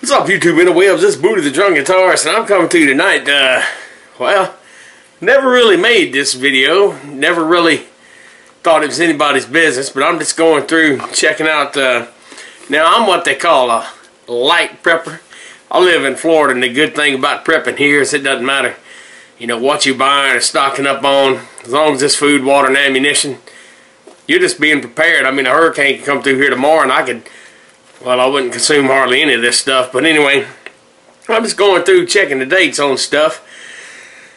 What's up, YouTube interwebs? This is Booty the Drunk Guitarist, and I'm coming to you tonight. Well, never really made this video. Never really thought it was anybody's business, but I'm just going through, checking out. Now, I'm what they call a light prepper. I live in Florida, and the good thing about prepping here is it doesn't matter, you know, what you buying or stocking up on. As long as it's food, water, and ammunition, you're just being prepared. I mean, a hurricane can come through here tomorrow, and I wouldn't consume hardly any of this stuff. But anyway, I'm just going through checking the dates on stuff,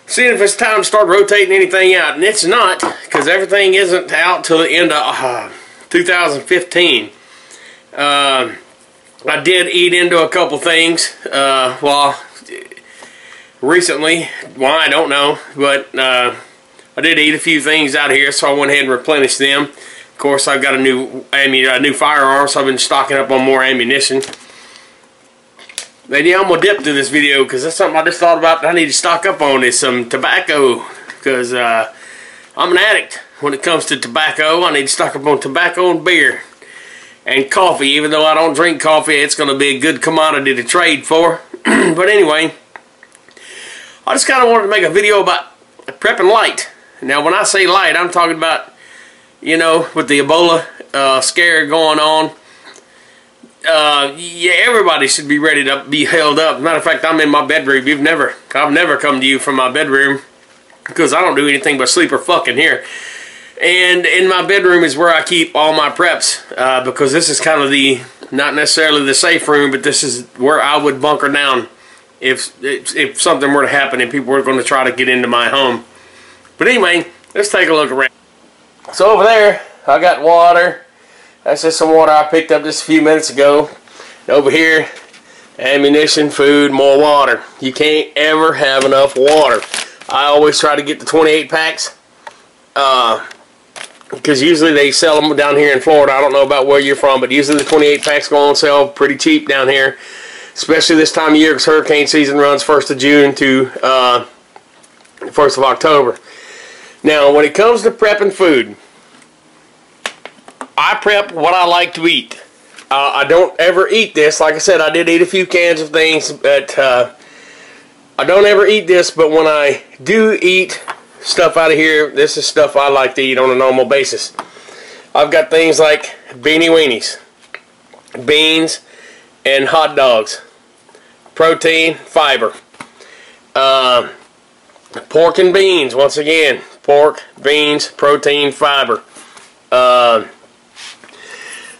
seeing if it's time to start rotating anything out. And it's not, because everything isn't out till the end of 2015. I did eat into a couple things. Recently. Why, I don't know. But I did eat a few things out here, so I went ahead and replenished them. Of course, I've got a new firearm, so I've been stocking up on more ammunition. But yeah, I'm going to dip through this video because that's something I just thought about that I need to stock up on is some tobacco. Because I'm an addict when it comes to tobacco. I need to stock up on tobacco and beer. And coffee. Even though I don't drink coffee, it's going to be a good commodity to trade for. But anyway, I just kind of wanted to make a video about prepping light. Now, when I say light, I'm talking about, you know, with the Ebola scare going on, yeah, everybody should be ready to be held up. Matter of fact, I'm in my bedroom. I've never come to you from my bedroom because I don't do anything but sleep or fucking here. And in my bedroom is where I keep all my preps because this is kind of not necessarily the safe room, but this is where I would bunker down if something were to happen and people were going to try to get into my home. But anyway, let's take a look around. So over there, I got water. That's just some water I picked up just a few minutes ago. And over here, ammunition, food, more water. You can't ever have enough water. I always try to get the 28 packs. Because usually they sell them down here in Florida. I don't know about where you're from, but usually the 28 packs go on sale pretty cheap down here. Especially this time of year because hurricane season runs 1st of June to 1st of October. Now, when it comes to prepping food, I prep what I like to eat. I don't ever eat this. Like I said, I did eat a few cans of things, but I don't ever eat this. But when I do eat stuff out of here, this is stuff I like to eat on a normal basis. I've got things like beanie weenies, beans, and hot dogs. Protein, fiber. Pork and beans, once again. Pork, beans, protein, fiber.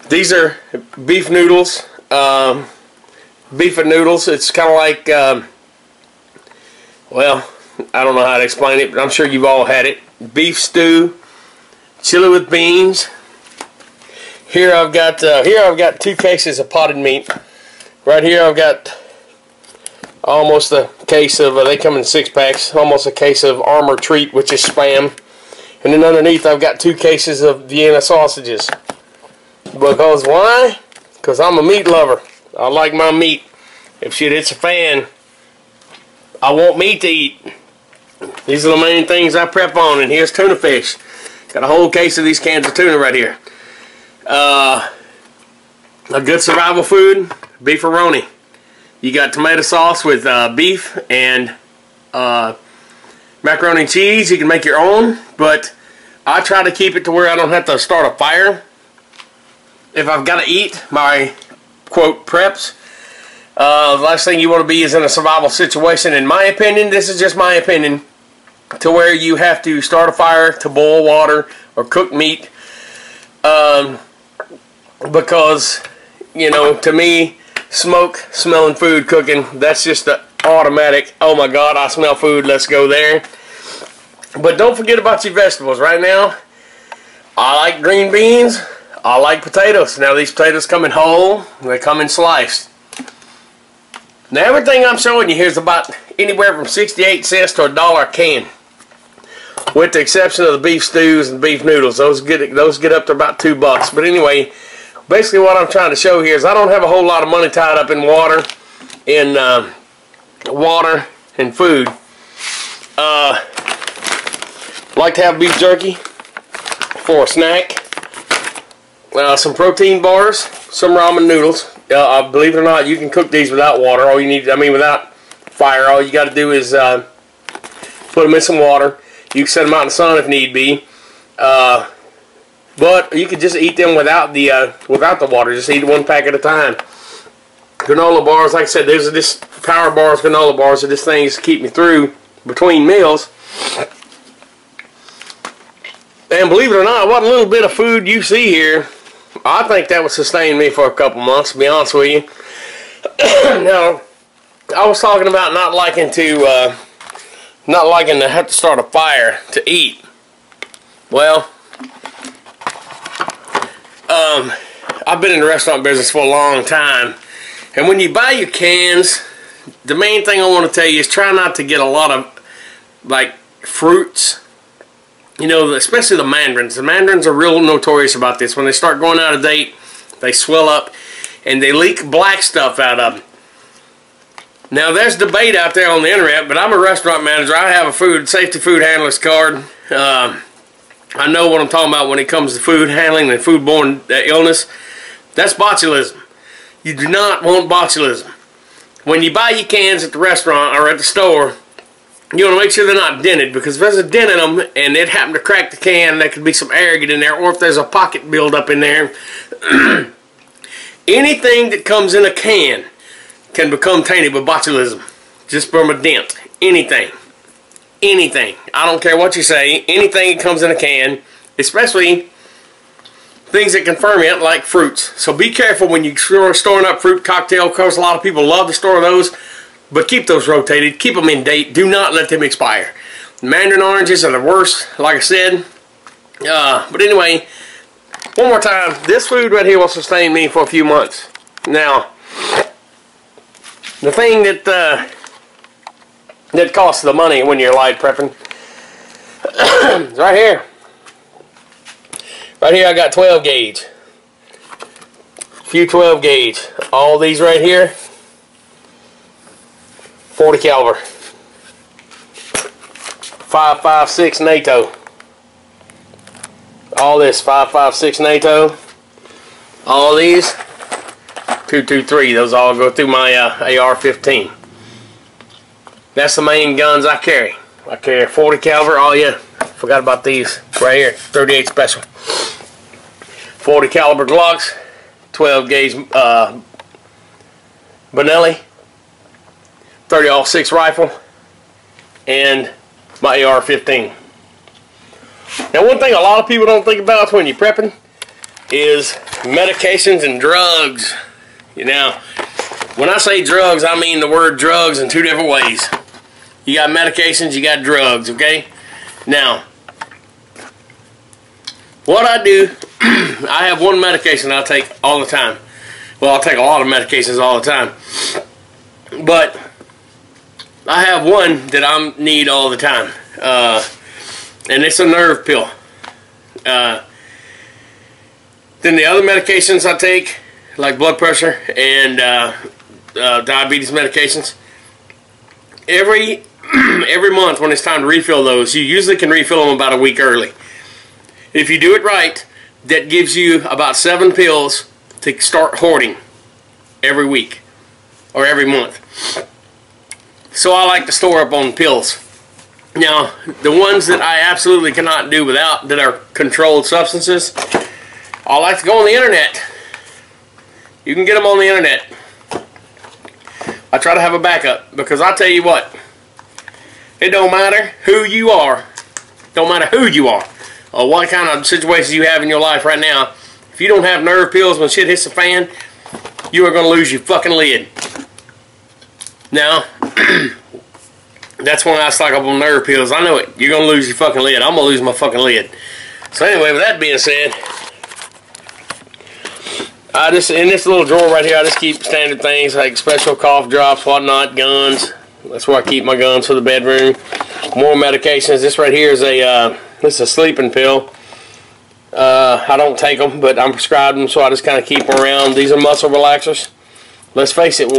These are beef noodles. Beef and noodles. It's kind of like, well, I don't know how to explain it, but I'm sure you've all had it. Beef stew, chili with beans. Here I've got 2 cases of potted meat. Right here I've got almost a case of, they come in 6-packs, almost a case of Armor Treat, which is Spam. And then underneath I've got 2 cases of Vienna sausages. Because why? Because I'm a meat lover. I like my meat. If shit hits a fan, I want meat to eat. These are the main things I prep on. And here's tuna fish. Got a whole case of these cans of tuna right here. A good survival food, beefaroni. You got tomato sauce with beef and macaroni and cheese. You can make your own, but I try to keep it to where I don't have to start a fire if I've got to eat my, quote, preps. The last thing you want to be is in a survival situation. In my opinion, this is just my opinion, to where you have to start a fire to boil water or cook meat. Because, you know, to me, smoke, smelling food, cooking, that's just the automatic, oh my God, I smell food, let's go there. But don't forget about your vegetables. Right now, I like green beans, I like potatoes. Now these potatoes come in whole, they come in sliced. Now everything I'm showing you here is about anywhere from 68 cents to $1 a can. With the exception of the beef stews and beef noodles. Those get up to about $2. But anyway, basically what I'm trying to show here is I don't have a whole lot of money tied up in water and food. Like to have beef jerky for a snack. Some protein bars, some ramen noodles, Believe it or not, you can cook these without water. All you need, without fire. All you got to do is put them in some water. You can set them out in the sun if need be. But you could just eat them without the water. Just eat one pack at a time. Granola bars, like I said, these are just Power Bars, granola bars. So this thing is to keep me through between meals. And believe it or not, what little bit of food you see here, I think that would sustain me for a couple months, to be honest with you. Now, I was talking about not liking to have to start a fire to eat. Well, I've been in the restaurant business for a long time, and when you buy your cans, the main thing I want to tell you is try not to get a lot of like fruits. You know, especially the mandarins. The mandarins are real notorious about this. When they start going out of date, they swell up and they leak black stuff out of them. Now, there's debate out there on the internet, but I'm a restaurant manager. I have a safety food handler's card. I know what I'm talking about when it comes to food handling and foodborne illness. That's botulism. You do not want botulism. When you buy your cans at the restaurant or at the store, you want to make sure they're not dented, because if there's a dent in them and it happened to crack the can, there could be some air get in there, or if there's a pocket build up in there. Anything that comes in a can can become tainted with botulism just from a dent. Anything. Anything. I don't care what you say. Anything that comes in a can, especially things that can ferment like fruits. So be careful when you're storing up fruit cocktail. Of course, a lot of people love to store those, but keep those rotated. Keep them in date. Do not let them expire. Mandarin oranges are the worst, like I said. But anyway, one more time. This food right here will sustain me for a few months. Now, the thing that costs the money when you're light prepping is right here. Right here I got 12 gauge. A few 12 gauge. All these right here, 40 caliber. 5.56 NATO. All this 5.56 NATO. All these 223. Those all go through my AR-15. That's the main guns I carry. I carry 40 caliber. Oh yeah, forgot about these right here. 38 special. 40 caliber Glocks, 12 gauge Benelli, 30-06 rifle, and my AR-15. Now, one thing a lot of people don't think about when you're prepping is medications and drugs. You know, when I say drugs, I mean the word drugs in two different ways. You got medications, you got drugs, okay? Now, what I do, I have one medication I take all the time. Well, I take a lot of medications all the time. But I have one that I need all the time. And it's a nerve pill. Then the other medications I take, like blood pressure and diabetes medications, every month when it's time to refill those, you usually can refill them about a week early. If you do it right, that gives you about 7 pills to start hoarding every week or every month. So I like to store up on pills. Now, the ones that I absolutely cannot do without, that are controlled substances, I like to go on the internet. You can get them on the internet. I try to have a backup, because I tell you what, it don't matter who you are. Don't matter who you are or what kind of situations you have in your life right now. If you don't have nerve pills when shit hits the fan, you are going to lose your fucking lid. Now, that's when I stock up on nerve pills. I know it. You're going to lose your fucking lid. I'm going to lose my fucking lid. So anyway, with that being said, in this little drawer right here, I just keep standard things like special cough drops, whatnot, guns. That's where I keep my guns for the bedroom. More medications. This right here is this is a sleeping pill. I don't take them, but I'm prescribed them, so I just kind of keep them around. These are muscle relaxers. Let's face it,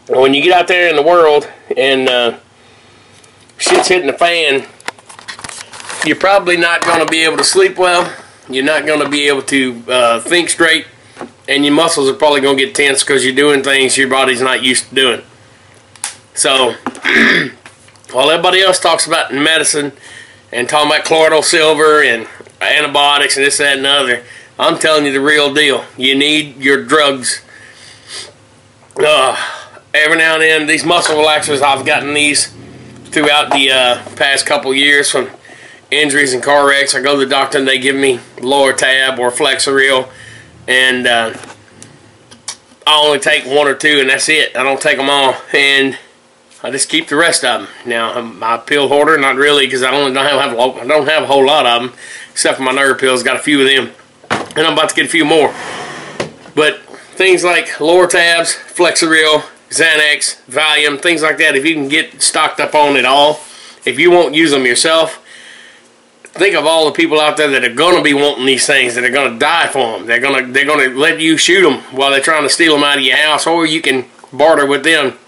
when you get out there in the world and shit's hitting the fan, you're probably not going to be able to sleep well. You're not going to be able to think straight. and your muscles are probably going to get tense because you're doing things your body's not used to doing. So, while everybody else talks about medicine and talking about colloidal silver and antibiotics and this, that, and the other, I'm telling you the real deal. You need your drugs. Every now and then, these muscle relaxers, I've gotten these throughout the past couple years from injuries and car wrecks. I go to the doctor and they give me Lortab or Flexeril, and I only take one or two, and that's it. I don't take them all, and I just keep the rest of them. Now, my pill hoarder, not really, because I don't have a whole lot of them, except for my nerve pills. Got a few of them, and I'm about to get a few more. But things like Lortabs, Flexeril, Xanax, Valium, things like that, if you can get stocked up on it all, if you won't use them yourself, think of all the people out there that are going to be wanting these things, that are going to die for them. They're going to let you shoot them while they're trying to steal them out of your house, or you can barter with them.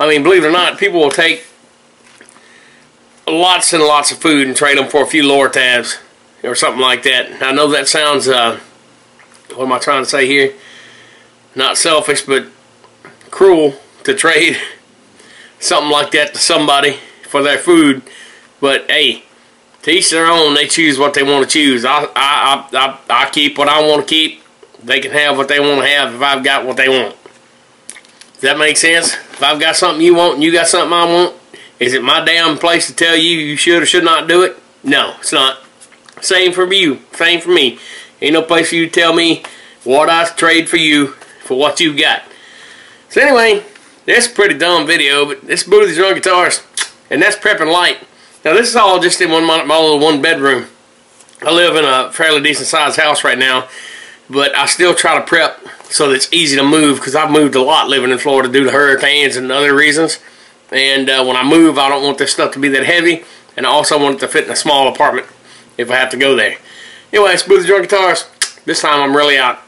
I mean, believe it or not, people will take lots and lots of food and trade them for a few Lortabs or something like that. I know that sounds, what am I trying to say here? Not selfish, but cruel to trade something like that to somebody for their food. But hey, to each their own. They choose what they want to choose. I keep what I want to keep. They can have what they want to have if I've got what they want. Does that make sense? If I've got something you want and you got something I want, is it my damn place to tell you you should or should not do it? No, it's not. Same for you. Same for me. Ain't no place for you to tell me what I trade for you for what you got. So anyway, this is a pretty dumb video, but this is Booty the Drunk Guitarist, and that's prepping light. Now this is all just in my little one bedroom. I live in a fairly decent sized house right now, but I still try to prep so that it's easy to move, because I've moved a lot living in Florida due to hurricanes and other reasons. And when I move, I don't want this stuff to be that heavy, and I also want it to fit in a small apartment if I have to go there. Anyway, it's Booty the Drunk Guitarist. This time I'm really out.